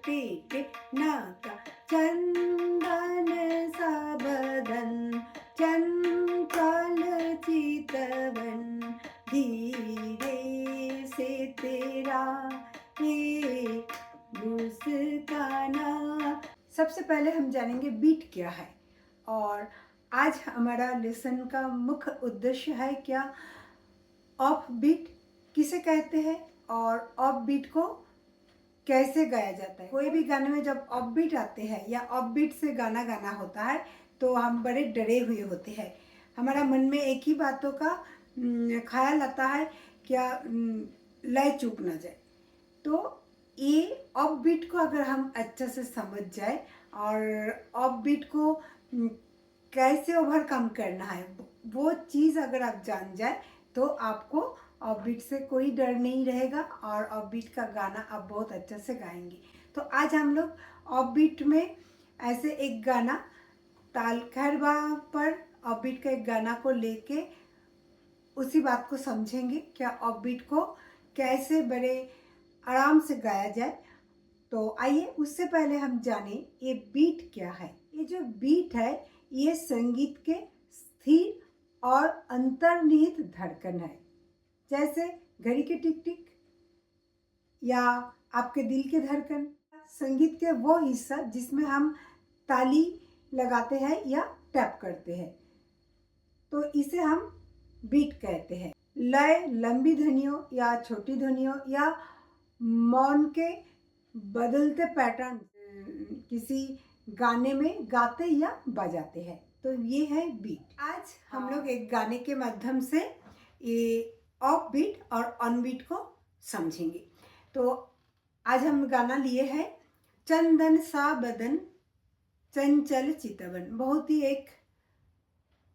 पेट नाका चंदन सा बदन चंचल चितवन धीरे से तेरा ये मुस्काना। सबसे पहले हम जानेंगे बीट क्या है और आज हमारा लेसन का मुख्य उद्देश्य है क्या ऑफ बीट किसे कहते हैं और ऑफ बीट को कैसे गाया जाता है। कोई भी गाने में जब ऑफ बीट आते हैं या ऑफ बीट से गाना गाना होता है तो हम बड़े डरे हुए होते हैं। हमारा मन में एक ही बातों का ख्याल आता है क्या लय चूक ना जाए। तो ये ऑफ बीट को अगर हम अच्छा से समझ जाए और ऑफ बीट को कैसे ओवरकम करना है वो चीज़ अगर आप जान जाए तो आपको ऑफ बीट से कोई डर नहीं रहेगा और ऑफ बीट का गाना आप बहुत अच्छे से गाएंगे। तो आज हम लोग ऑफ बीट में ऐसे एक गाना ताल खैरबा पर ऑफ बीट का एक गाना को लेके उसी बात को समझेंगे क्या ऑफ बीट को कैसे बड़े आराम से गाया जाए। तो आइए उससे पहले हम जानें ये बीट क्या है। ये जो बीट है ये संगीत के स्थिर और अंतर्निहित धड़कन है, जैसे घड़ी के टिक टिक या आपके दिल के धड़कन। संगीत के वो हिस्सा जिसमें हम ताली लगाते हैं या टैप करते हैं तो इसे हम बीट कहते हैं। लय लंबी ध्वनियों या छोटी ध्वनियों या मौन के बदलते पैटर्न किसी गाने में गाते या बजाते हैं तो ये है बीट। आज हम लोग एक गाने के माध्यम से ये ऑफ बीट और ऑन बीट को समझेंगे। तो आज हम गाना लिए हैं चंदन सा बदन चंचल चितवन। बहुत ही एक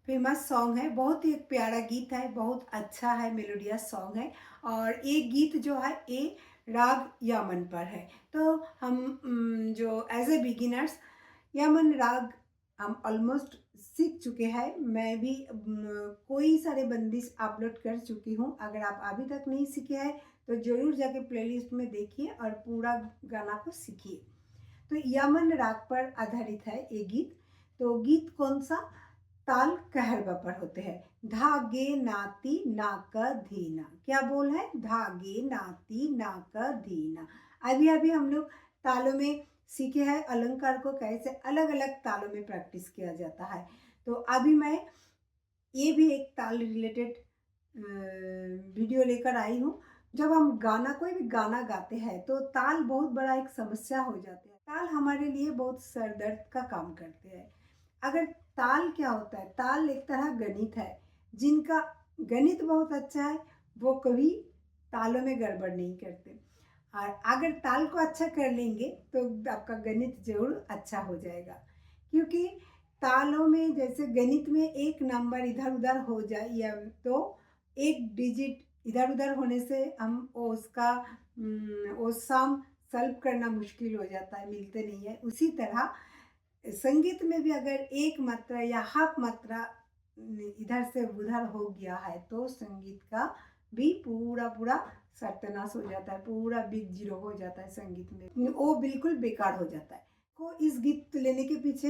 फेमस सॉन्ग है, बहुत ही एक प्यारा गीत है, बहुत अच्छा है, मेलोडियस सॉन्ग है। और ये गीत जो है ये राग यमन पर है। तो हम जो एज ए बिगिनर्स यमन राग हम ऑलमोस्ट सीख चुके हैं। मैं भी कोई सारे बंदिश अपलोड कर चुकी हूँ। अगर आप अभी तक नहीं सीखे हैं तो ज़रूर जाके प्लेलिस्ट में देखिए और पूरा गाना को सीखिए। तो यमन राग पर आधारित है ये गीत। तो गीत कौन सा? ताल कहरबा पर होते हैं। धागे नाती नाक धीना। क्या बोल है? धागे नाती नाक धीना। अभी अभी हम लोग तालों में सीखे हैं अलंकार को कैसे अलग अलग तालों में प्रैक्टिस किया जाता है। तो अभी मैं ये भी एक ताल रिलेटेड वीडियो लेकर आई हूँ। जब हम गाना कोई भी गाना गाते हैं तो ताल बहुत बड़ा एक समस्या हो जाती है। ताल हमारे लिए बहुत सर दर्द का काम करते हैं। अगर ताल क्या होता है? ताल एक तरह गणित है। जिनका गणित बहुत अच्छा है वो कभी तालों में गड़बड़ नहीं करते और अगर ताल को अच्छा कर लेंगे तो आपका गणित जरूर अच्छा हो जाएगा। क्योंकि तालों में जैसे गणित में एक नंबर इधर उधर हो जाए या तो एक डिजिट इधर उधर होने से हम उसका वो सम सॉल्व करना मुश्किल हो जाता है, मिलते नहीं है। उसी तरह संगीत में भी अगर एक मात्रा या हाफ मात्रा इधर से उधर हो गया है तो संगीत का भी पूरा पूरा सत्यानाश हो जाता है, पूरा बिग जीरो हो जाता है। संगीत में वो बिल्कुल बेकार हो जाता है। को इस गीत लेने के पीछे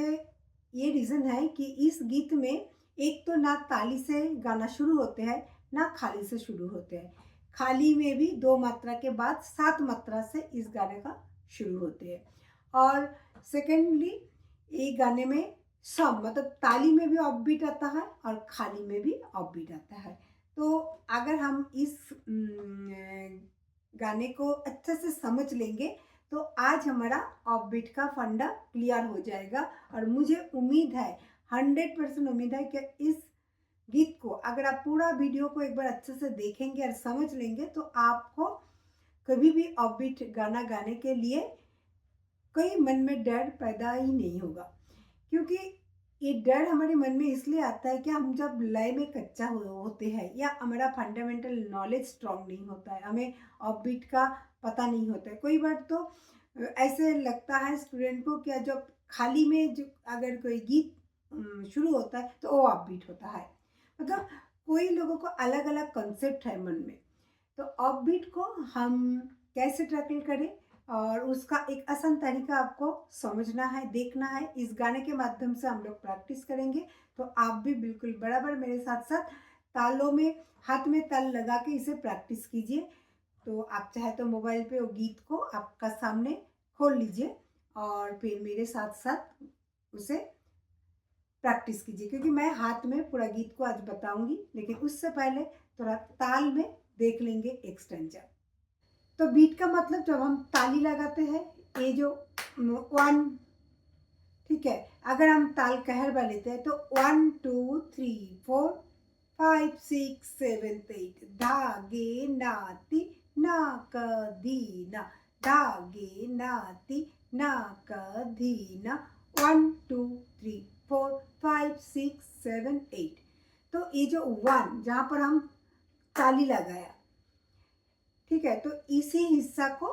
ये रीज़न है कि इस गीत में एक तो ना ताली से गाना शुरू होते हैं ना खाली से शुरू होते हैं। खाली में भी 2 मात्रा के बाद 7 मात्रा से इस गाने का शुरू होते हैं। और सेकेंडली ये गाने में सम मतलब ताली में भी ऑफ बीट आता है और खाली में भी ऑफ बीट आता है। तो अगर हम इस गाने को अच्छे से समझ लेंगे तो आज हमारा ऑफ बीट का फंडा क्लियर हो जाएगा। और मुझे उम्मीद है 100% उम्मीद है कि इस गीत को अगर आप पूरा वीडियो को एक बार अच्छे से देखेंगे और समझ लेंगे तो आपको कभी भी ऑफ बीट गाना गाने के लिए कोई मन में डर पैदा ही नहीं होगा। क्योंकि ये डर हमारे मन में इसलिए आता है कि हम जब लय में कच्चा होते हैं या हमारा फंडामेंटल नॉलेज स्ट्रॉन्ग नहीं होता है, हमें ऑफ बीट का पता नहीं होता है। कोई बार तो ऐसे लगता है स्टूडेंट को कि जब खाली में जो अगर कोई गीत शुरू होता है तो वो ऑफ बीट होता है। मतलब कोई लोगों को अलग अलग कॉन्सेप्ट है मन में। तो ऑफ बीट को हम कैसे टैकल करें और उसका एक आसान तरीका आपको समझना है, देखना है। इस गाने के माध्यम से हम लोग प्रैक्टिस करेंगे, तो आप भी बिल्कुल बराबर मेरे साथ साथ तालों में हाथ में ताल लगा के इसे प्रैक्टिस कीजिए। तो आप चाहे तो मोबाइल पे वो गीत को आपका सामने खोल लीजिए और फिर मेरे साथ साथ उसे प्रैक्टिस कीजिए, क्योंकि मैं हाथ में पूरा गीत को आज बताऊंगी, लेकिन उससे पहले थोड़ा ताल में देख लेंगे एक स्टैंजा। तो बीट का मतलब जब हम ताली लगाते हैं, ये जो वन, ठीक है, अगर हम ताल कहरवा लेते हैं तो 1 2 3 4 5 6 7 8 धागे नाती नाक दीना, धागे नाती नाक दीना, 1 2 3 4 5 6 7 8। तो ये जो वन जहाँ पर हम ताली लगाया, ठीक है, तो इसी हिस्सा को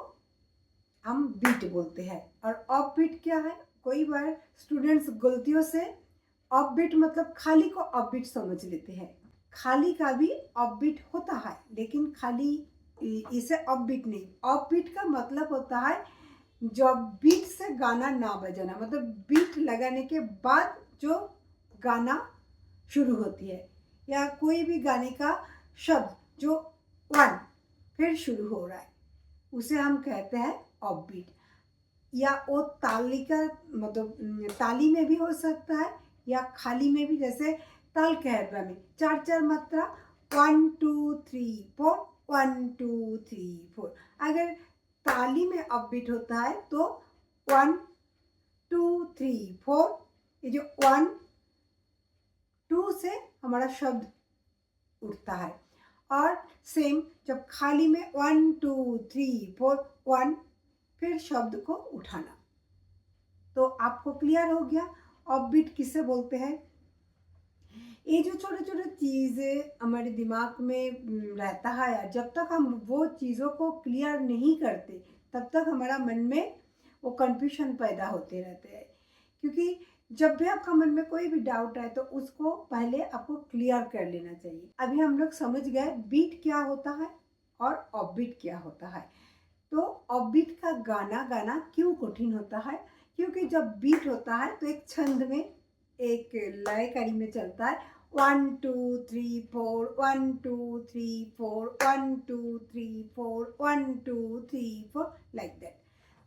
हम बीट बोलते हैं। और ऑफ बीट क्या है? कोई बार स्टूडेंट्स गलतियों से ऑफ बीट मतलब खाली को ऑफ बीट समझ लेते हैं। खाली का भी ऑफ बीट होता है, लेकिन खाली इसे ऑफ बीट नहीं। ऑफ बीट का मतलब होता है जब बीट से गाना ना बजाना, मतलब बीट लगाने के बाद जो गाना शुरू होती है, या कोई भी गाने का शब्द जो वन फिर शुरू हो रहा है, उसे हम कहते हैं ऑफ बीट। या वो ताली का मतलब ताली में भी हो सकता है या खाली में भी, जैसे ताल कहरवा में 4 मात्रा 1 2 3 4 1 2 3 4। अगर ताली में ऑफ बीट होता है तो 1 2 3 4, ये जो 1 2 से हमारा शब्द उठता है। और सेम जब खाली में 1 2 3 4 1 फिर शब्द को उठाना। तो आपको क्लियर हो गया ऑफ बीट किसे बोलते हैं। ये जो छोटे छोटे चीज़ें हमारे दिमाग में रहता है, जब तक हम वो चीज़ों को क्लियर नहीं करते तब तक हमारा मन में वो कंफ्यूजन पैदा होते रहते हैं। क्योंकि जब भी आपका मन में कोई भी डाउट है तो उसको पहले आपको क्लियर कर लेना चाहिए। अभी हम लोग समझ गए बीट क्या होता है और ऑफ बीट क्या होता है। तो ऑफ बीट का गाना गाना क्यों कठिन होता है? क्योंकि जब बीट होता है तो एक छंद में, एक लयकारी में चलता है, 1 2 3 4 1 2 3 4 1 2 3 4 1 2 3 4 लाइक दैट।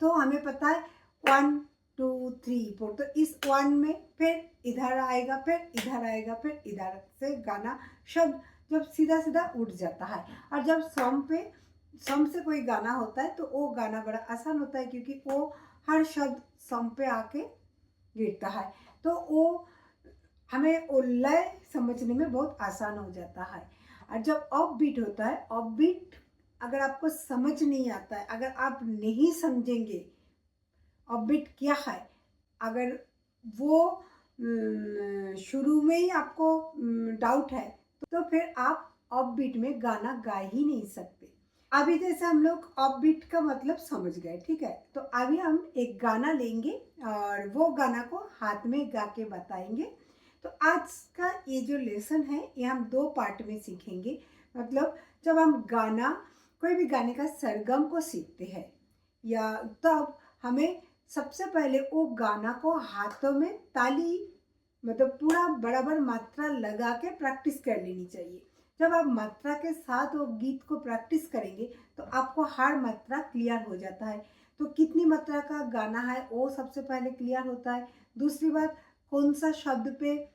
तो हमें पता है 1 2 3 4, तो इस 1 में फिर इधर आएगा, फिर इधर आएगा, फिर इधर से गाना शब्द जब सीधा सीधा उठ जाता है। और जब सम से कोई गाना होता है तो वो गाना बड़ा आसान होता है, क्योंकि वो हर शब्द सम पे आके गिरता है। तो वो हमें वो लय समझने में बहुत आसान हो जाता है। और जब ऑफ बीट होता है, ऑफ बीट अगर आपको समझ नहीं आता है, अगर आप नहीं समझेंगे ऑफ बीट क्या है, अगर वो शुरू में ही आपको डाउट है, तो फिर आप ऑफ बीट में गाना गा ही नहीं सकते। अभी जैसे हम लोग ऑफ बीट का मतलब समझ गए, ठीक है, तो अभी हम एक गाना लेंगे और वो गाना को हाथ में गा के बताएंगे। तो आज का ये जो लेसन है ये हम 2 पार्ट में सीखेंगे। मतलब जब हम गाना, कोई भी गाने का सरगम को सीखते हैं, या तब हमें सबसे पहले वो गाना को हाथों में ताली मतलब पूरा बराबर मात्रा लगा के प्रैक्टिस कर लेनी चाहिए। जब आप मात्रा के साथ वो गीत को प्रैक्टिस करेंगे तो आपको हर मात्रा क्लियर हो जाता है। तो कितनी मात्रा का गाना है वो सबसे पहले क्लियर होता है। दूसरी बात, कौन सा शब्द पे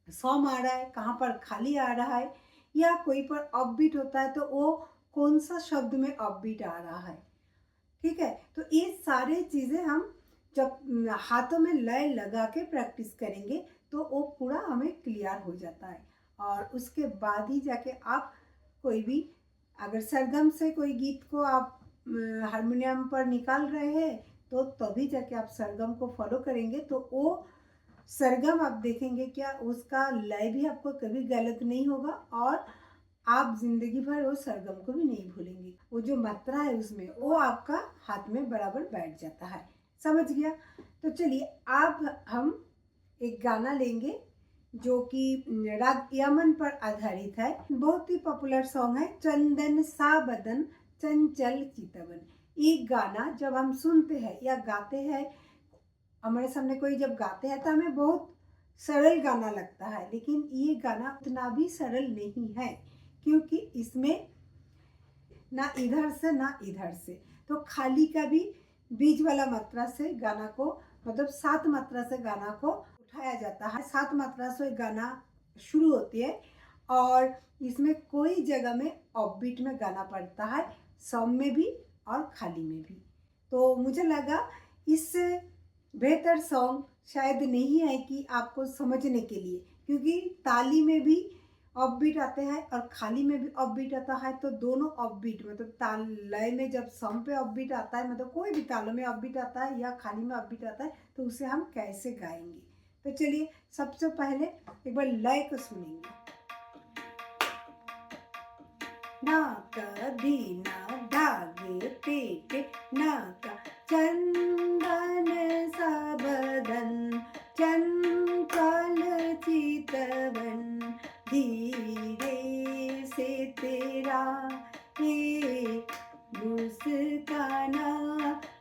सॉम आ रहा है, कहाँ पर खाली आ रहा है, या कोई पर ऑफ बीट होता है तो वो कौन सा शब्द में ऑफ बीट आ रहा है, ठीक है। तो ये सारी चीज़ें हम जब हाथों में लय लगा के प्रैक्टिस करेंगे तो वो पूरा हमें क्लियर हो जाता है। और उसके बाद ही जाके आप कोई भी, अगर सरगम से कोई गीत को आप हारमोनियम पर निकाल रहे हैं तो तभी जाके आप सरगम को फॉलो करेंगे, तो वो सरगम आप देखेंगे क्या उसका लय भी आपको कभी गलत नहीं होगा, और आप जिंदगी भर वो सरगम को भी नहीं भूलेंगे। वो जो मात्रा है उसमें वो आपका हाथ में बराबर बैठ जाता है। समझ गया? तो चलिए अब हम एक गाना लेंगे जो कि राग यमन पर आधारित है। बहुत ही पॉपुलर सॉन्ग है, चंदन सा बदन चंचल चितवन। एक गाना जब हम सुनते हैं या गाते हैं, हमारे सामने कोई जब गाते हैं तो हमें बहुत सरल गाना लगता है, लेकिन ये गाना उतना भी सरल नहीं है, क्योंकि इसमें ना इधर से ना इधर से, तो खाली का भी बीच वाला मात्रा से गाना को, मतलब 7 मात्रा से गाना को उठाया जाता है। 7 मात्रा से गाना शुरू होती है और इसमें कोई जगह में ऑफबीट में गाना पड़ता है, सम में भी और खाली में भी। तो मुझे लगा इससे बेहतर सॉन्ग शायद नहीं है कि आपको समझने के लिए, क्योंकि ताली में भी ऑफबीट आते हैं और खाली में भी ऑफबीट आता है, तो दोनों ऑफबीट मतलब ताल लय में जब सम पे ऑफबीट आता है, मतलब कोई भी तालों में ऑफबीट आता है या खाली में ऑफबीट आता है, तो उसे हम कैसे गाएंगे। तो चलिए सबसे पहले एक बार लय को सुनेंगे। नाक दीना धागे पेटे नाक चंदन सबदन चंचल चितवन धीरे से तेरा ये मुस्काना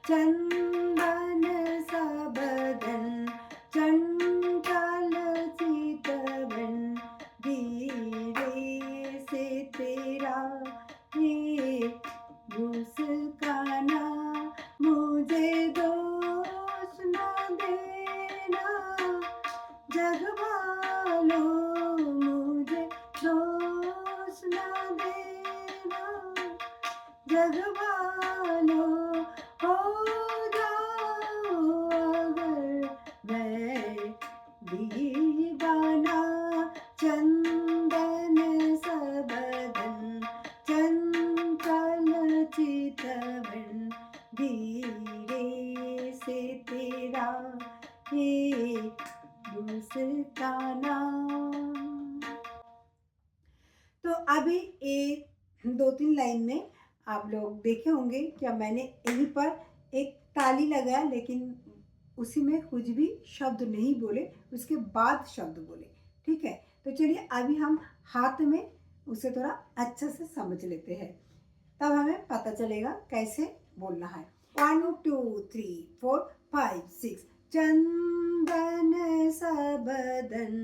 चंदन सबदन चंचल चितवन धीरे से तेरा ये मुस्काना मुझे दोष न देना जग वालों मुझे दोष न देना जग वालों हो जाओ अगर मैं दीवाना चंदन सबदन चंचल चितवन धीरे से तेरा ये मुस्काना। तो अभी एक 2-3 लाइन में आप लोग देखे होंगे क्या मैंने यहीं पर एक ताली लगाया, लेकिन उसी में कुछ भी शब्द नहीं बोले, उसके बाद शब्द बोले। ठीक है, तो चलिए अभी हम हाथ में उसे थोड़ा अच्छा से समझ लेते हैं, तब हमें पता चलेगा कैसे बोलना है। 1 2 3 4 5 6 चंदन सबदन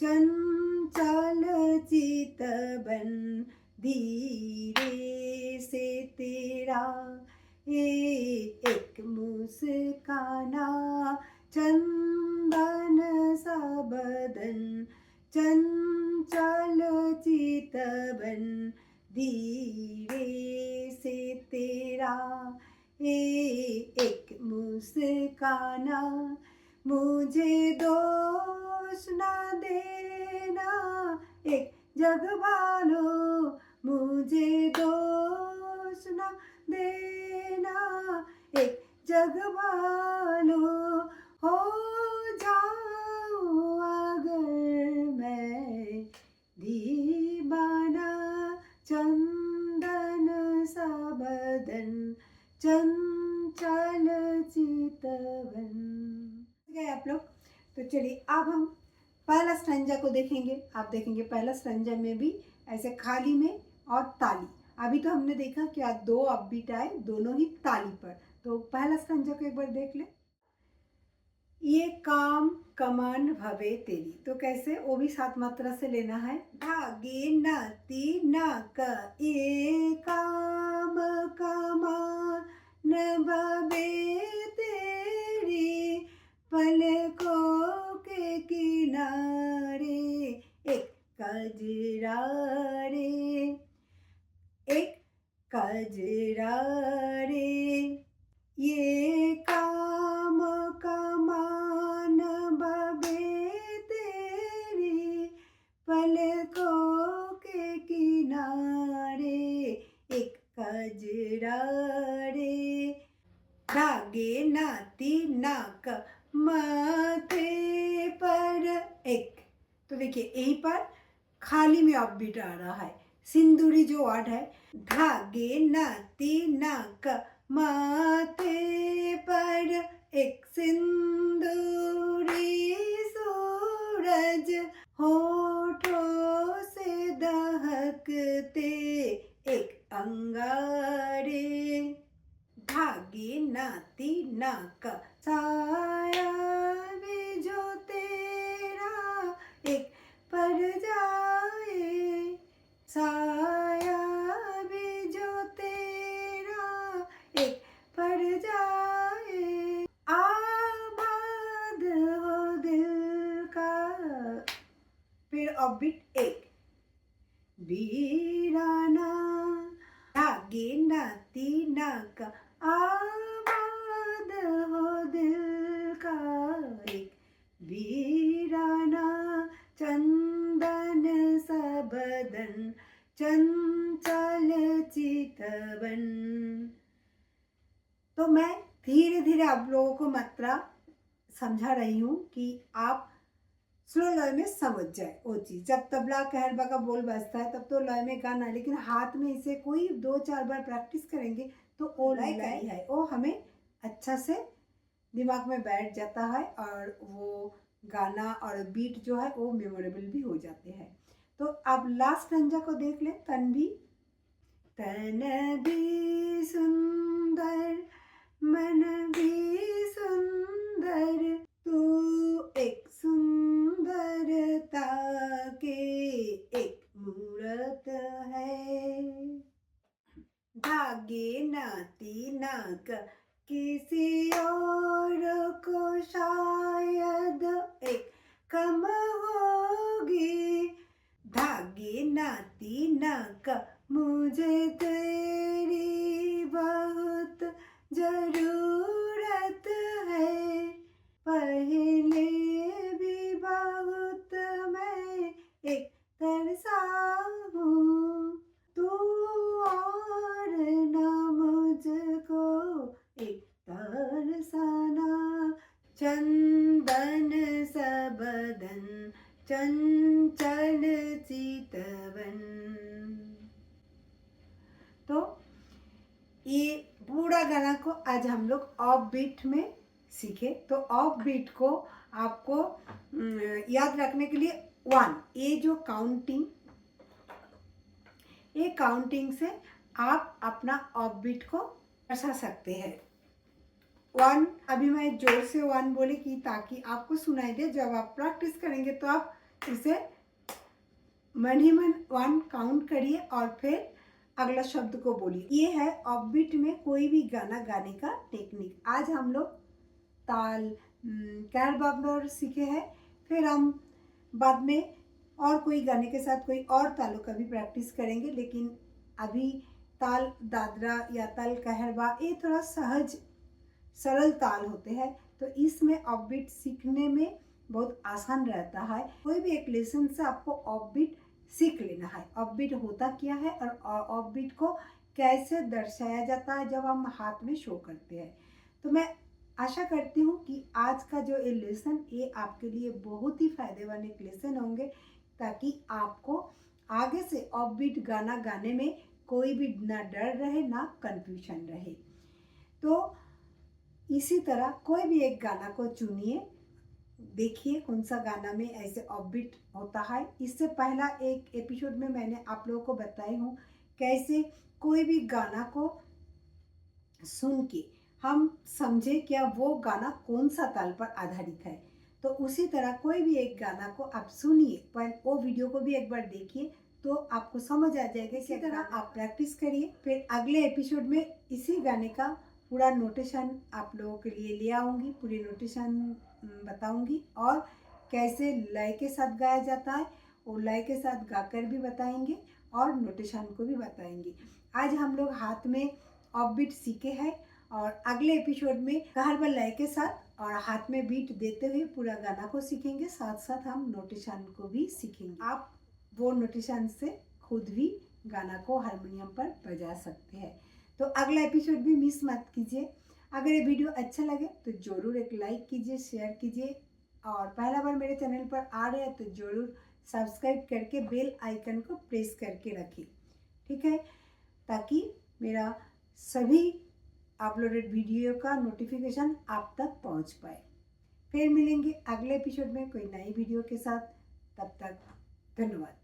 चंचल चितवन धीरे से तेरा एक मुस्काना चंदन सबदन चंचल चितवन धीरे से तेरा एक मुस्काना मुझे दोष न देना एक जग वालों मुझे दोष न देना एक जग वालों हो जाओ अगर मैं दीवाना चंदन सबदन चंचल चितवन। गए आप लोग? तो चलिए अब हम पहला स्टैंजा को देखेंगे। आप देखेंगे पहला स्टैंजा में भी ऐसे खाली में और ताली। अभी तो हमने देखा क्या 2 अपबीट आए, दोनों ही ताली पर। तो पहला स्टैंजा को एक बार देख ले। ये काम कमान भवे तेरी, तो कैसे, वो भी 7 मात्रा से लेना है। धागे नाती नाक ये काम कमान भवे तेरी पलकों के किनारे एक कजरा रे एक कजरा रे ये काम कमान भवे तेरी पलकों के किनारे एक कजरा रे धागे नाती नाक माथे पर एक। तो देखिए यहीं पर खाली में ऑफबीट आ रहा है। सिंदूरी जो वर्ड है, धागे नाती नाक माथे पर एक सिंदूरी सूरज होठों से दहकते एक अंगारे ना का साया भी जो तेरा एक पड़ जाए, साया भी जो तेरा एक पड़ जाए, आबाद हो दिल का। फिर ऑफबीट एक, वीराना धागे नाती नाका, आबाद हो दिल का एक वीराना, चंदन सा बदन चंचल चितवन। तो मैं धीरे धीरे आप लोगों को मात्रा समझा रही हूँ कि आप स्लो लय में समझ जाए वो चीज़। जब तबला कहरबा का बोल बजता है तब तो लय में गाना है, लेकिन हाथ में इसे कोई 2-4 बार प्रैक्टिस करेंगे तो वो लय का ही है, वो हमें अच्छा से दिमाग में बैठ जाता है और वो गाना और बीट जो है वो मेमोरेबल भी हो जाते हैं। तो आप लास्ट रंजा को देख लें, तन भी सुंदर मन भी सुंदर, तू एक सुंदरता के एक मूरत है, धागे नाती नाक किसी और को शायद एक कम होगी, धागे नाती नाक मुझे तेरी बहुत जरूरत है, पहले भी बहुत मैं एक तरसा हूँ, तू और ना मुझको एक तरसाना, चंदन सा बदन चंचल चितवन। तो ये पूरा गाना को आज हम लोग ऑफ बीट में सीखे। तो ऑफ बीट को आपको याद रखने के लिए 1, ये जो काउंटिंग, ये काउंटिंग से आप अपना ऑफ बीट को दर्शा सकते हैं। 1, अभी मैं जोर से 1 बोले कि ताकि आपको सुनाई दे। जब आप प्रैक्टिस करेंगे तो आप इसे मन ही मन 1 काउंट करिए और फिर अगला शब्द को बोलिए। ये है ऑफबीट में कोई भी गाना गाने का टेक्निक। आज हम लोग ताल कैरबाबलर सीखे हैं, फिर हम बाद में और कोई गाने के साथ कोई और तालों का भी प्रैक्टिस करेंगे, लेकिन अभी ताल दादरा या ताल कहरबा ये थोड़ा सहज सरल ताल होते हैं, तो इसमें ऑफबीट सीखने में बहुत आसान रहता है। कोई भी एक लेसन से आपको ऑफबीट सीख लेना है। ऑफबीट होता क्या है और ऑफबीट को कैसे दर्शाया जाता है जब हम हाथ में शो करते हैं। तो मैं आशा करती हूँ कि आज का जो ये लेसन ये आपके लिए बहुत ही फायदेमंद एक लेसन होंगे, ताकि आपको आगे से ऑफबीट गाना गाने में कोई भी ना डर रहे ना कंफ्यूजन रहे। तो इसी तरह कोई भी एक गाना को चुनिए, देखिए कौन सा गाना में ऐसे ऑफबीट होता है। इससे पहला एक एपिसोड में मैंने आप लोगों को बताई हूँ कैसे कोई भी गाना को सुन के हम समझे क्या वो गाना कौन सा ताल पर आधारित है। तो उसी तरह कोई भी एक गाना को आप सुनिए, पर वो वीडियो को भी एक बार देखिए तो आपको समझ आ जाएगा। इसी तरह आप प्रैक्टिस करिए, फिर अगले एपिसोड में इसी गाने का पूरा नोटेशन आप लोगों के लिए ले आऊँगी, पूरी नोटेशन बताऊंगी और कैसे लय के साथ गाया जाता है वो लय के साथ गाकर भी बताएंगे और नोटेशन को भी बताएंगे। आज हम लोग हाथ में ऑफबीट सीखे हैं और अगले एपिसोड में कहरबा लय के साथ और हाथ में बीट देते हुए पूरा गाना को सीखेंगे, साथ साथ हम नोटेशन को भी सीखेंगे। आप वो नोटेशन से खुद भी गाना को हारमोनियम पर बजा सकते हैं। तो अगला एपिसोड भी मिस मत कीजिए। अगर ये वीडियो अच्छा लगे तो ज़रूर एक लाइक कीजिए, शेयर कीजिए और पहला बार मेरे चैनल पर आ रहे हैं तो ज़रूर सब्सक्राइब करके बेल आइकन को प्रेस करके रखिए, ठीक है, ताकि मेरा सभी अपलोडेड वीडियो का नोटिफिकेशन आप तक पहुंच पाए। फिर मिलेंगे अगले एपिसोड में कोई नई वीडियो के साथ, तब तक धन्यवाद।